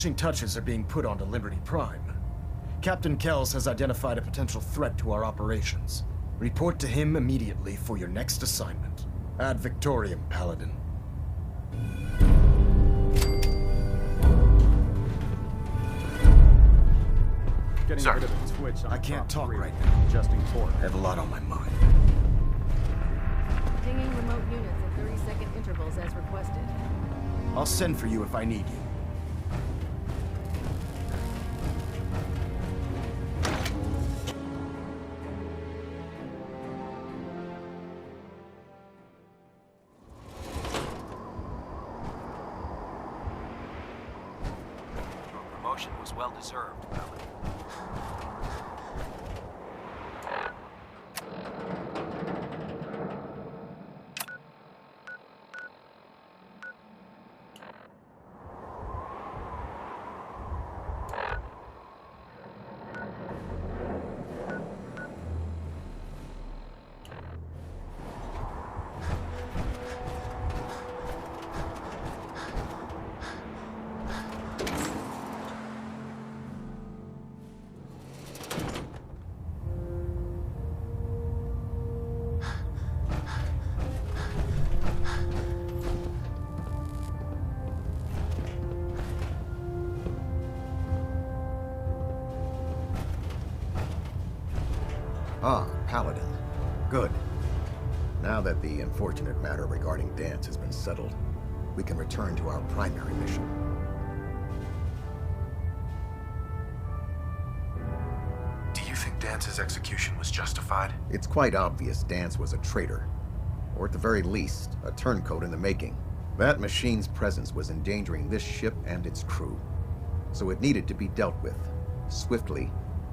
Finishing touches are being put onto Liberty Prime. Captain Kells has identified a potential threat to our operations. Report to him immediately for your next assignment. Ad Victoriam, Paladin. Sir, I can't talk right now. Adjusting port. I have a lot on my mind. Pinging remote units at 30-second intervals as requested. I'll send for you if I need you. Promotion was well deserved, Paladin. Ah, Paladin. Good. Now that the unfortunate matter regarding Danse has been settled, we can return to our primary mission. Do you think Dance's execution was justified? It's quite obvious Danse was a traitor, or at the very least, a turncoat in the making. That machine's presence was endangering this ship and its crew, so it needed to be dealt with, swiftly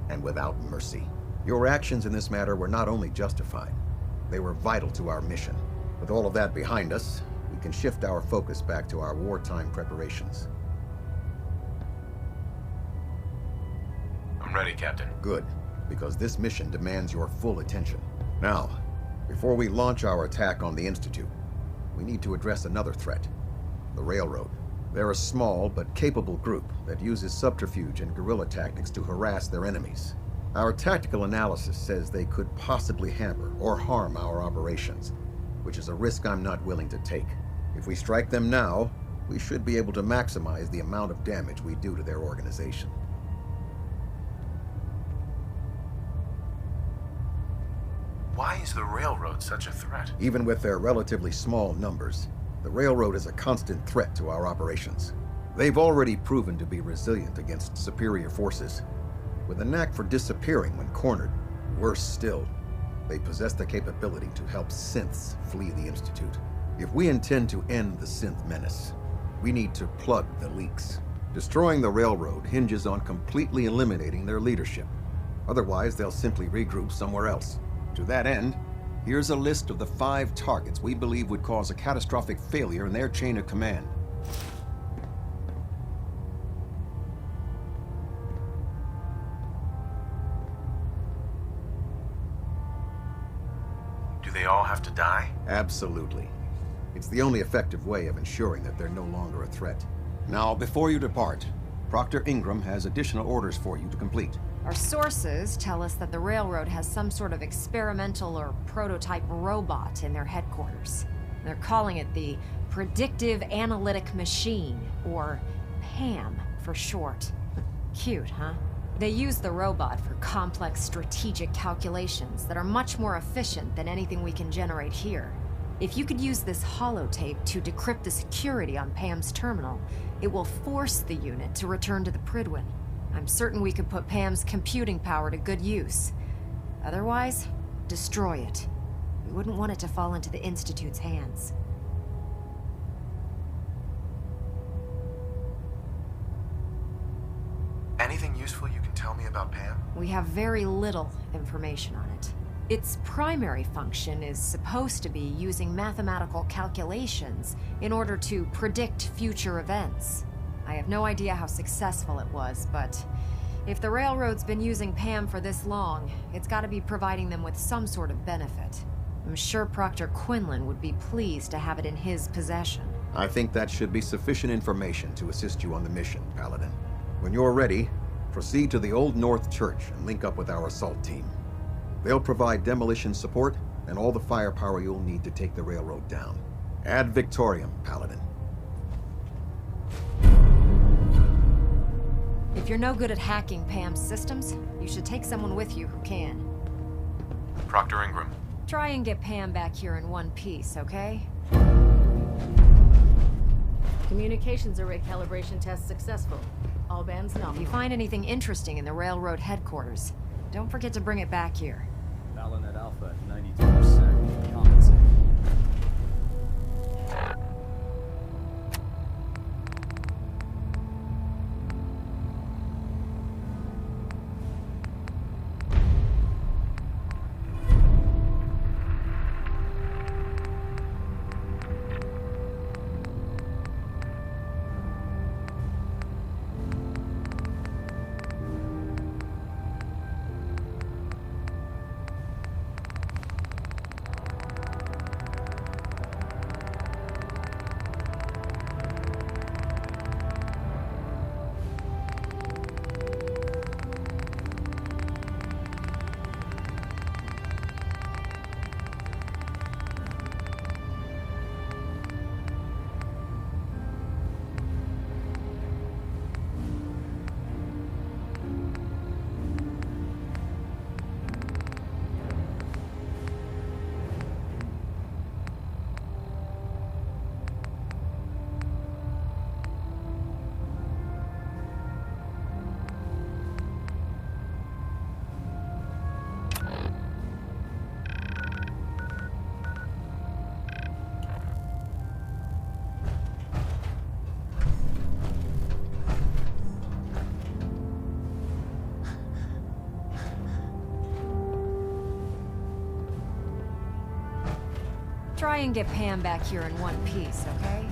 and without mercy. Your actions in this matter were not only justified, they were vital to our mission. With all of that behind us, we can shift our focus back to our wartime preparations. I'm ready, Captain. Good, because this mission demands your full attention. Now, before we launch our attack on the Institute, we need to address another threat, the Railroad. They're a small but capable group that uses subterfuge and guerrilla tactics to harass their enemies. Our tactical analysis says they could possibly hamper or harm our operations, which is a risk I'm not willing to take. If we strike them now, we should be able to maximize the amount of damage we do to their organization. Why is the Railroad such a threat? Even with their relatively small numbers, the Railroad is a constant threat to our operations. They've already proven to be resilient against superior forces, with a knack for disappearing when cornered. Worse still, they possess the capability to help synths flee the Institute. If we intend to end the synth menace, we need to plug the leaks. Destroying the Railroad hinges on completely eliminating their leadership. Otherwise, they'll simply regroup somewhere else. To that end, here's a list of the 5 targets we believe would cause a catastrophic failure in their chain of command. Do they all have to die? Absolutely. It's the only effective way of ensuring that they're no longer a threat. Now, before you depart, Proctor Ingram has additional orders for you to complete. Our sources tell us that the Railroad has some sort of experimental or prototype robot in their headquarters. They're calling it the Predictive Analytic Machine, or PAM for short. Cute, huh? They use the robot for complex strategic calculations that are much more efficient than anything we can generate here. If you could use this holotape to decrypt the security on PAM's terminal, it will force the unit to return to the Prydwen. I'm certain we could put PAM's computing power to good use. Otherwise, destroy it. We wouldn't want it to fall into the Institute's hands. Anything useful you can tell me about Pam? We have very little information on it. Its primary function is supposed to be using mathematical calculations in order to predict future events. I have no idea how successful it was, but if the Railroad's been using PAM for this long, it's got to be providing them with some sort of benefit. I'm sure Proctor Quinlan would be pleased to have it in his possession. I think that should be sufficient information to assist you on the mission, Paladin. When you're ready, proceed to the Old North Church and link up with our assault team. They'll provide demolition support and all the firepower you'll need to take the railroad down. Ad Victoriam, Paladin. If you're no good at hacking Pam's systems, you should take someone with you who can. Proctor Ingram. Try and get Pam back here in one piece, okay? Communications array calibration test successful. All bands If you nominal. find anything interesting in the railroad headquarters, don't forget to bring it back here. Balanet Alpha at 92%. Compensate. Try and get Pam back here in one piece, okay?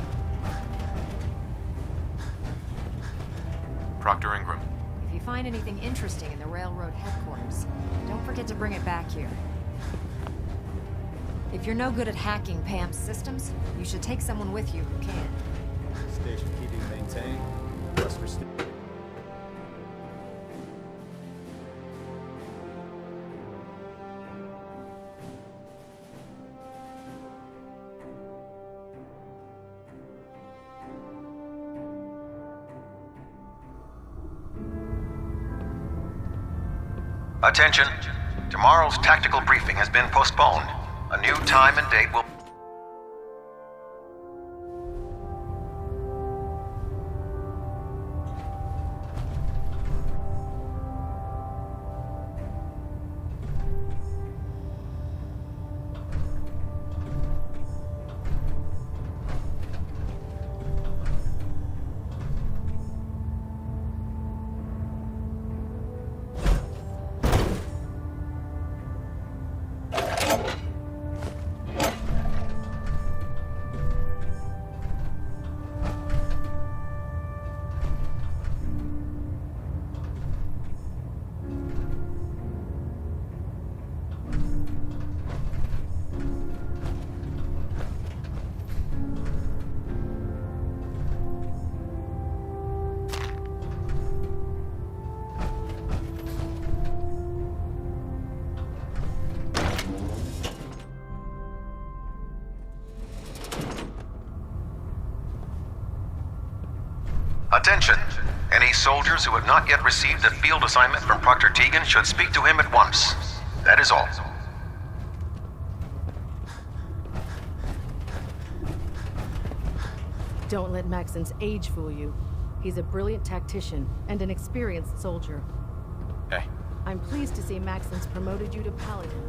Proctor Ingram. If you find anything interesting in the railroad headquarters, don't forget to bring it back here. If you're no good at hacking Pam's systems, you should take someone with you who can. Station keeping maintained. Rest for station. Attention! Tomorrow's tactical briefing has been postponed. A new time and date will... Attention! Any soldiers who have not yet received a field assignment from Proctor Tegan should speak to him at once. That is all. Don't let Maxon's age fool you. He's a brilliant tactician and an experienced soldier. Hey. I'm pleased to see Maxon's promoted you to Paladin.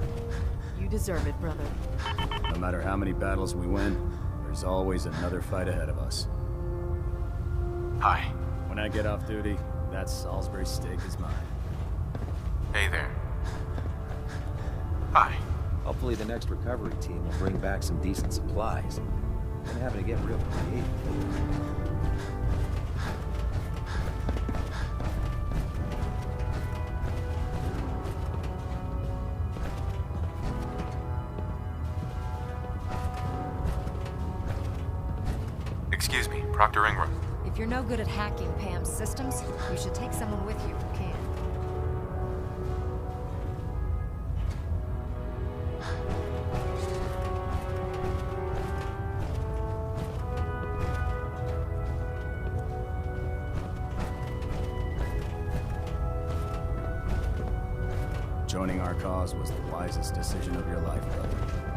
You deserve it, brother. No matter how many battles we win, there's always another fight ahead of us. Hi. When I get off duty, that Salisbury steak is mine. Hey there. Hi. Hopefully the next recovery team will bring back some decent supplies. I'm having to get real creative. Proctor Ingram. If you're no good at hacking Pam's systems, you should take someone with you who can. Joining our cause was the wisest decision of your life, brother.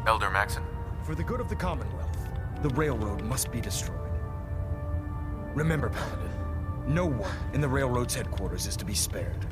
Elder Maxon. For the good of the Commonwealth, the railroad must be destroyed. Remember, Paladin, no one in the railroad's headquarters is to be spared.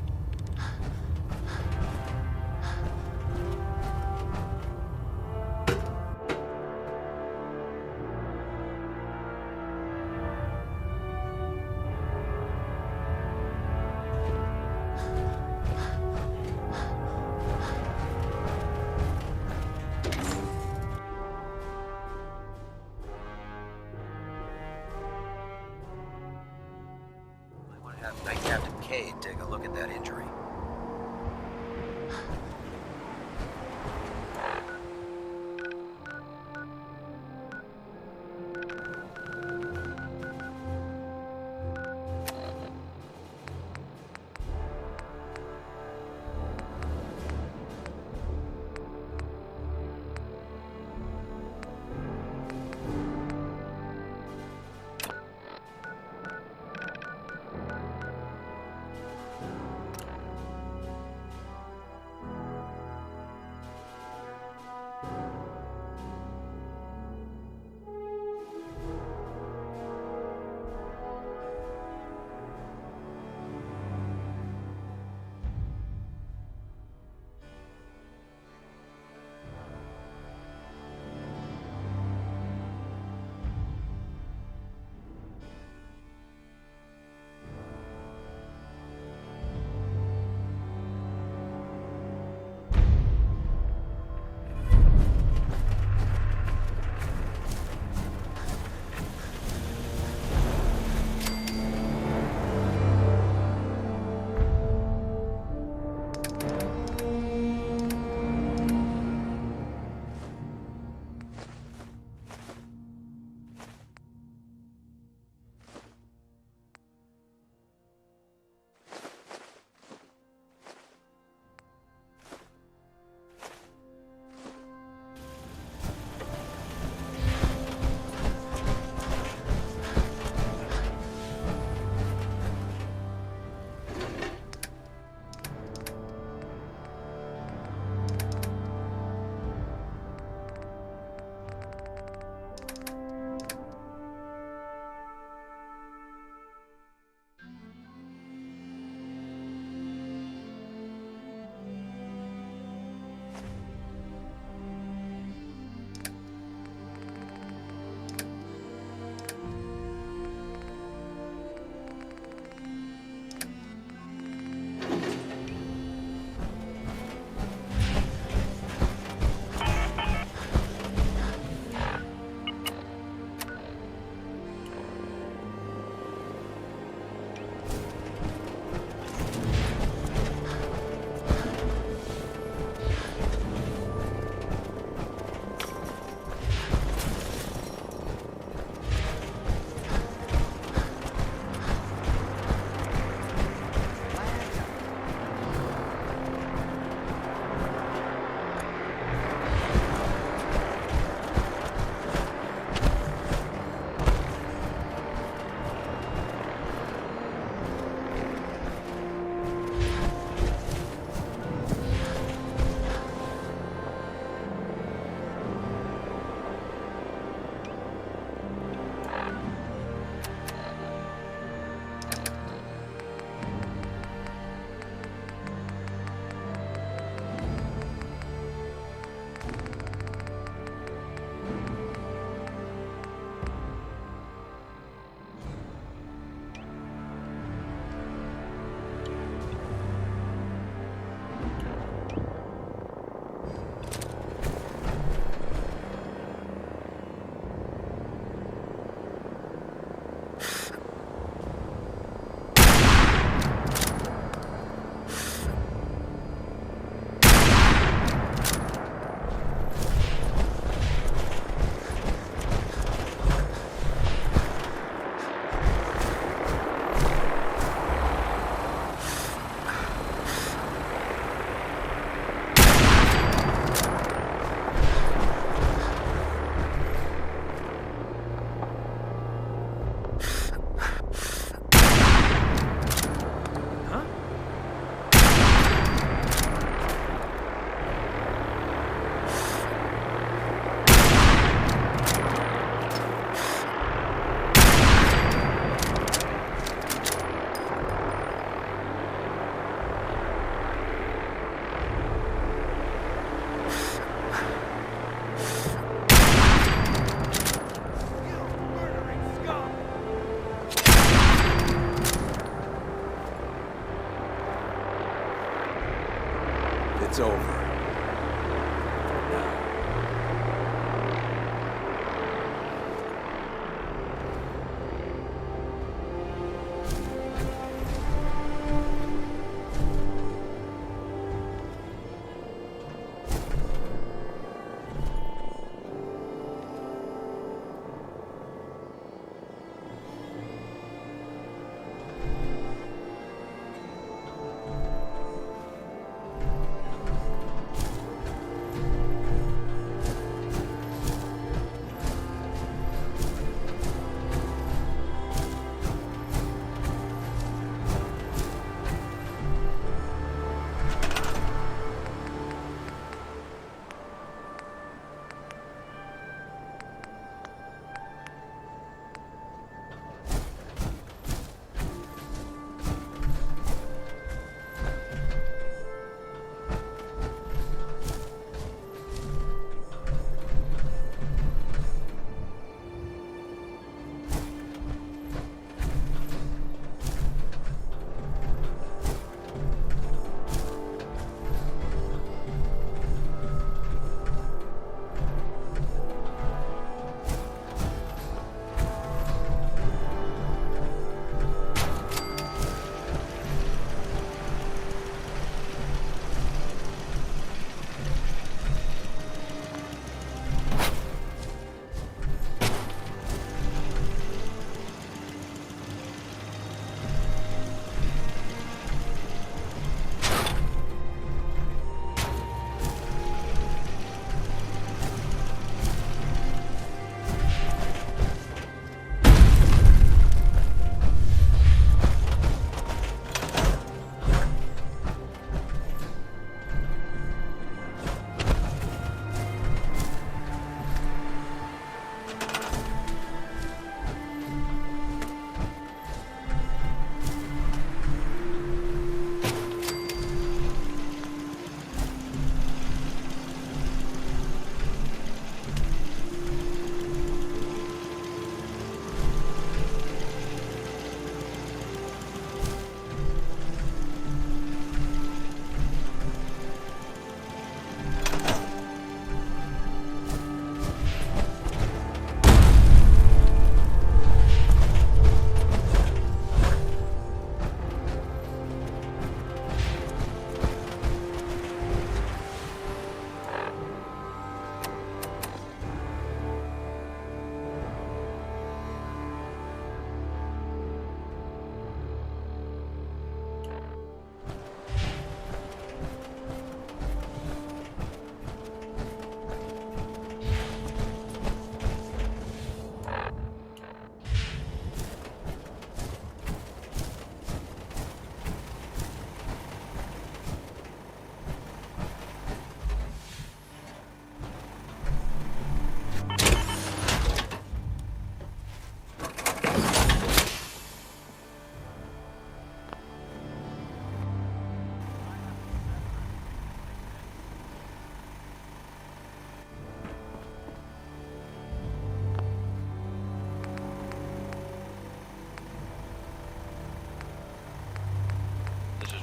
Night Captain Cade take a look at that injury.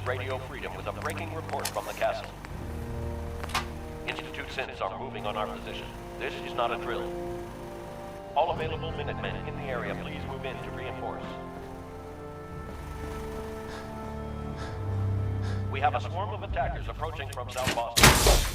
Radio Freedom with a breaking report from the castle. Institute synths are moving on our position. This is not a drill. All available Minutemen in the area, please move in to reinforce. We have a swarm of attackers approaching from South Boston.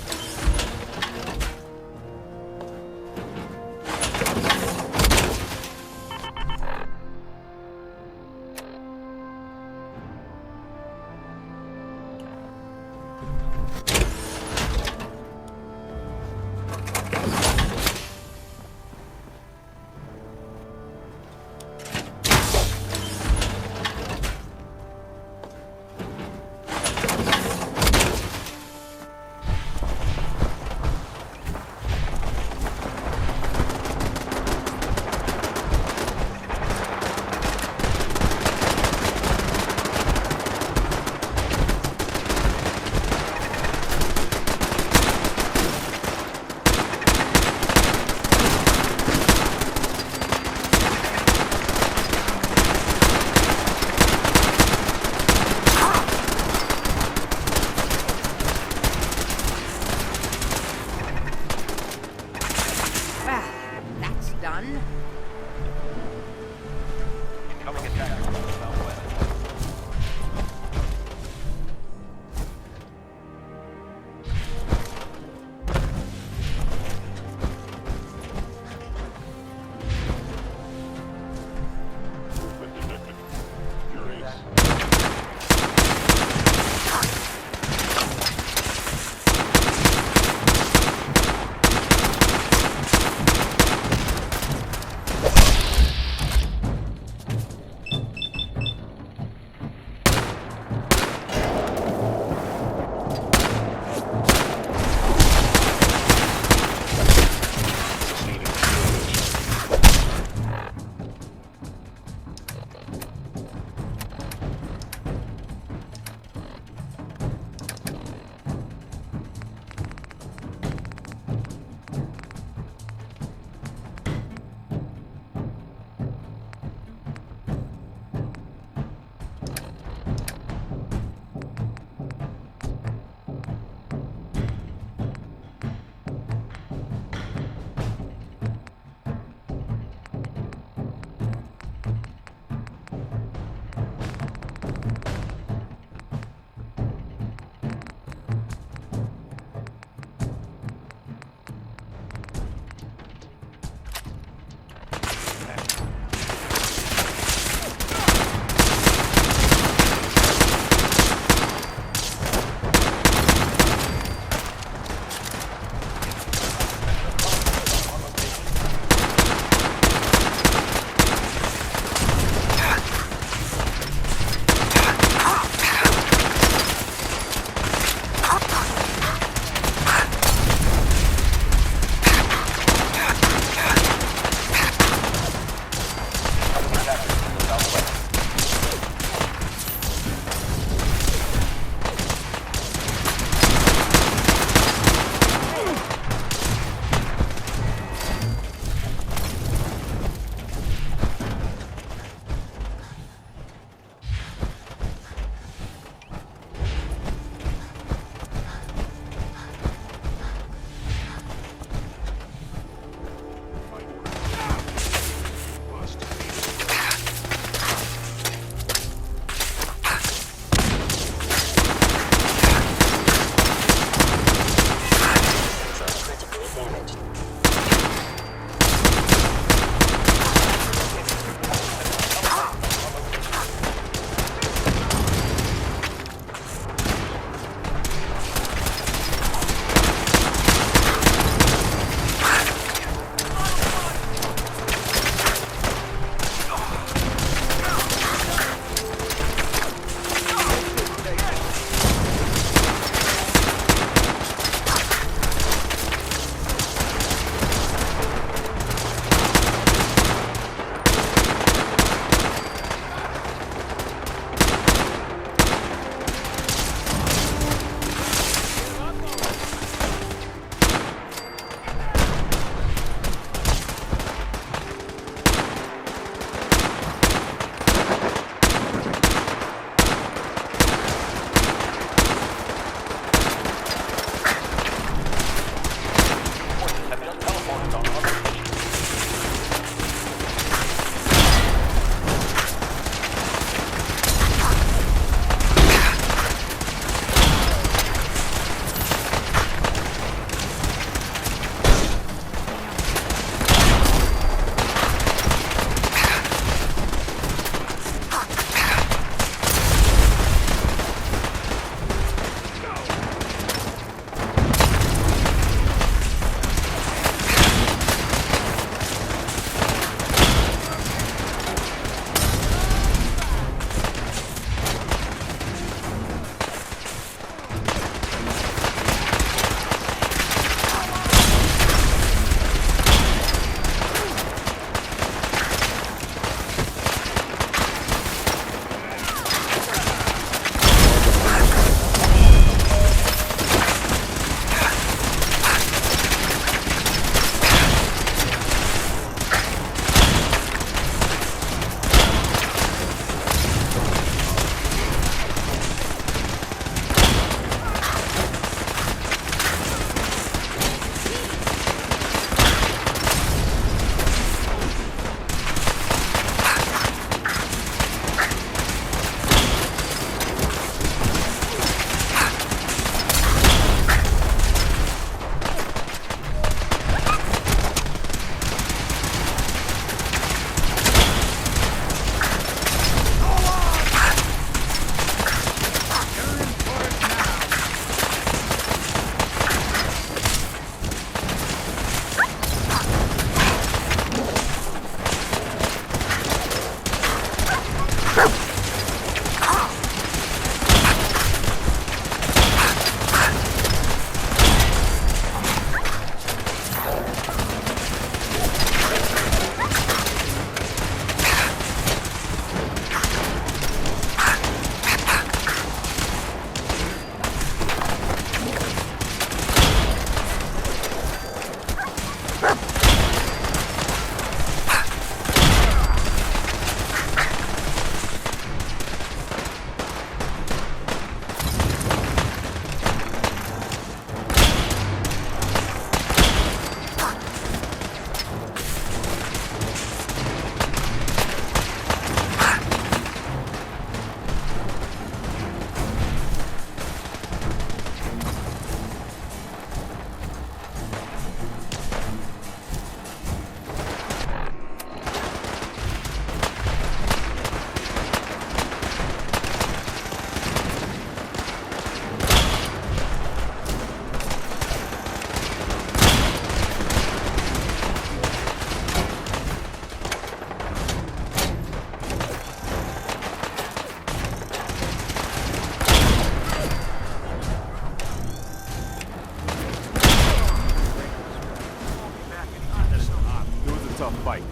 tough fight,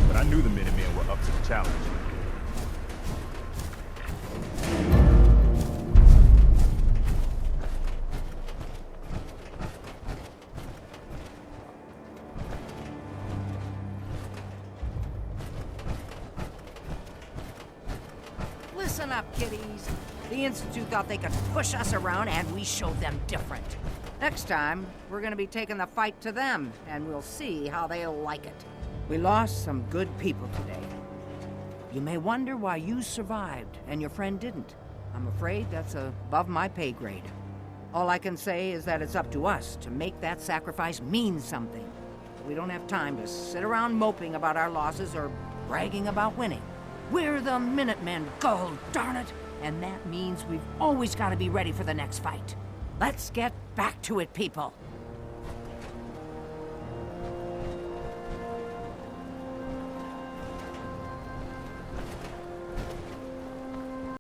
but I knew the Minutemen were up to the challenge. Listen up, kiddies. The Institute thought they could push us around, and we showed them different. Next time, we're gonna be taking the fight to them, and we'll see how they'll like it. We lost some good people today. You may wonder why you survived, and your friend didn't. I'm afraid that's above my pay grade. All I can say is that it's up to us to make that sacrifice mean something. We don't have time to sit around moping about our losses or bragging about winning. We're the Minutemen, gold darn it! And that means we've always got to be ready for the next fight. Let's get back to it, people.